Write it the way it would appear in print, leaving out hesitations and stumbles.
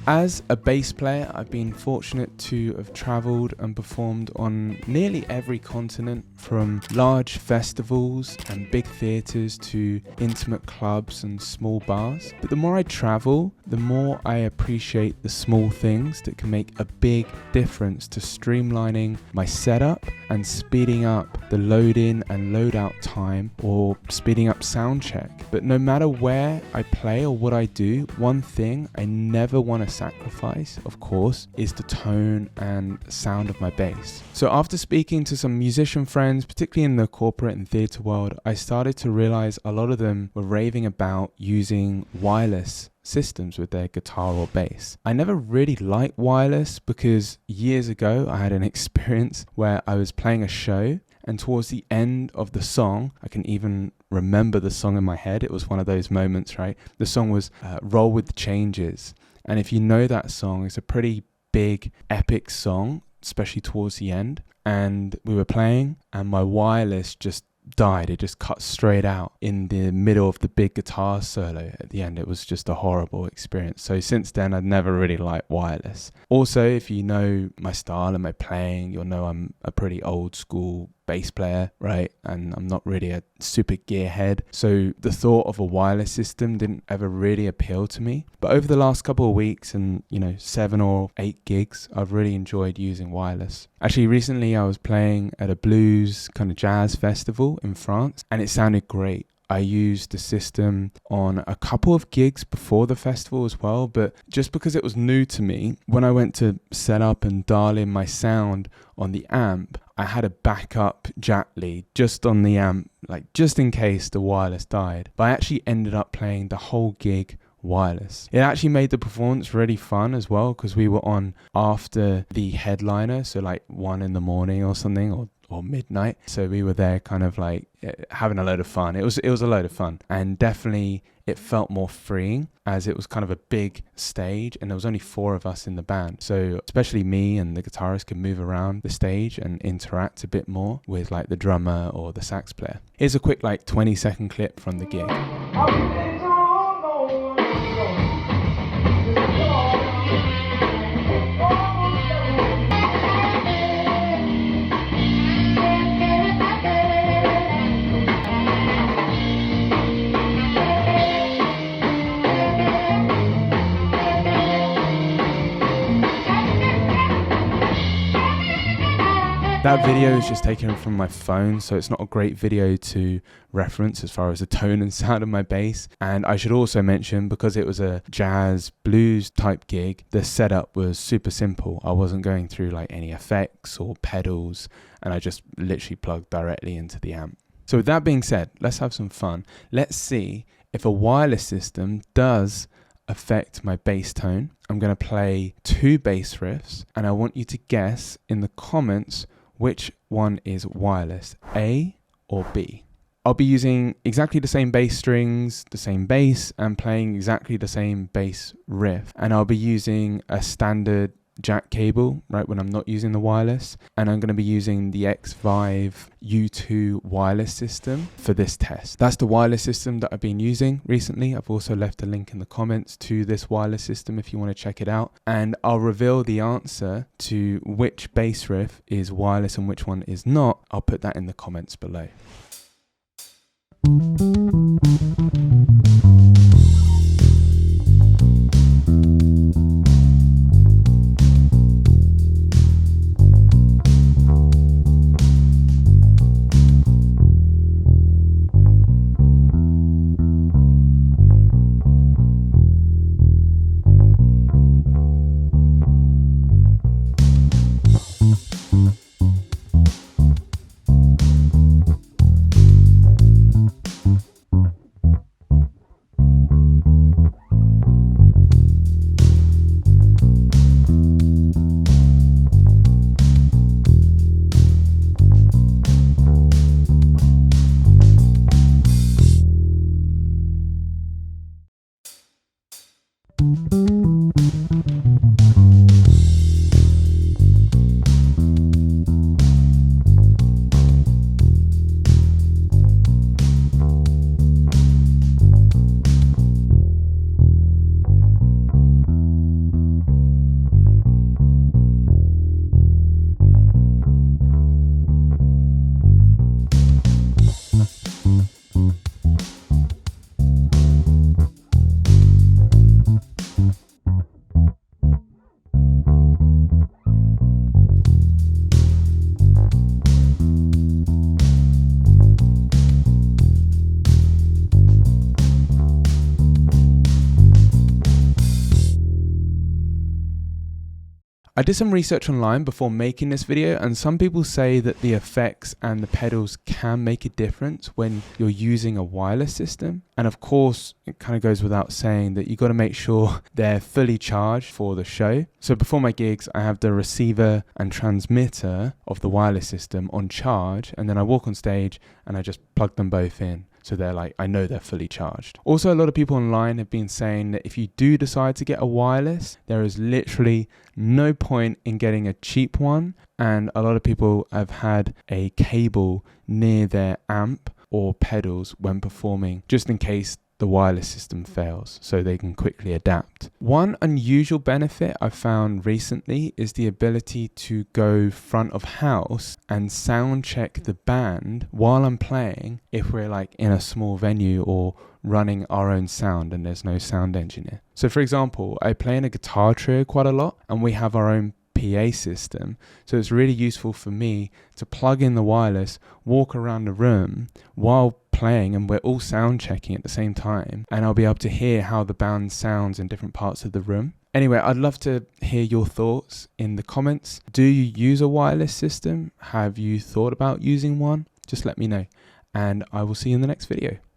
As a bass player, I've been fortunate to have travelled and performed on nearly every continent, from large festivals and big theatres to intimate clubs and small bars. But the more I travel, the more I appreciate the small things that can make a big difference to streamlining my setup and speeding up the load in and load out time, or speeding up sound check. But no matter where I play or what I do, one thing I never want to sacrifice, of course, is the tone and sound of my bass. So after speaking to some musician friends, particularly in the corporate and theatre world, I started to realize a lot of them were raving about using wireless systems with their guitar or bass. I never really liked wireless because years ago I had an experience where I was playing a show, and towards the end of the song, I can even remember the song in my head. It was one of those moments, right? The song was Roll With the Changes. And if you know that song, it's a pretty big, epic song, especially towards the end. And we were playing, and my wireless just died. It just cut straight out in the middle of the big guitar solo at the end. It was just a horrible experience. So since then, I've never really liked wireless. Also, if you know my style and my playing, you'll know I'm a pretty old school bass player, right? And I'm not really a super gearhead. So the thought of a wireless system didn't ever really appeal to me. But over the last couple of weeks and, 7 or 8 gigs, I've really enjoyed using wireless. Actually, recently I was playing at a blues kind of jazz festival in France, and it sounded great. I used the system on a couple of gigs before the festival as well, but just because it was new to me, when I went to set up and dial in my sound on the amp, I had a backup jack lead just on the amp, just in case the wireless died. But I actually ended up playing the whole gig wireless. It actually made the performance really fun as well, because we were on after the headliner, so 1 in the morning or something, or midnight. So we were there kind of having a load of fun. It was a load of fun, and definitely it felt more freeing as it was kind of a big stage and there was only 4 of us in the band. So especially me and the guitarist could move around the stage and interact a bit more with the drummer or the sax player. Here's a quick 20-second clip from the gig. That video is just taken from my phone, so it's not a great video to reference as far as the tone and sound of my bass. And I should also mention, because it was a jazz blues type gig, the setup was super simple. I wasn't going through any effects or pedals, and I just literally plugged directly into the amp. So with that being said, let's have some fun. Let's see if a wireless system does affect my bass tone. I'm going to play 2 bass riffs, and I want you to guess in the comments which one is wireless, A or B. I'll be using exactly the same bass strings, the same bass, and playing exactly the same bass riff. And I'll be using a standard jack cable, right, when I'm not using the wireless. And I'm going to be using the Xvive U2 wireless system for this test. That's the wireless system that I've been using recently. I've also left a link in the comments to this wireless system if you want to check it out. And I'll reveal the answer to which bass riff is wireless and which one is not. I'll put that in the comments below. I did some research online before making this video, and some people say that the effects and the pedals can make a difference when you're using a wireless system. And of course, it kind of goes without saying that you got to make sure they're fully charged for the show. So before my gigs, I have the receiver and transmitter of the wireless system on charge, and then I walk on stage and I just plug them both in. So they're like, I know they're fully charged. Also, a lot of people online have been saying that if you do decide to get a wireless, there is literally no point in getting a cheap one. And a lot of people have had a cable near their amp or pedals when performing, just in case the wireless system fails, so they can quickly adapt. One unusual benefit I've found recently is the ability to go front of house and sound check the band while I'm playing if we're like in a small venue or running our own sound and there's no sound engineer. So for example, I play in a guitar trio quite a lot and we have our own PA system, so it's really useful for me to plug in the wireless, walk around the room while playing, and we're all sound checking at the same time, and I'll be able to hear how the band sounds in different parts of the room. Anyway, I'd love to hear your thoughts in the comments. Do you use a wireless system? Have you thought about using one? Just let me know, and I will see you in the next video.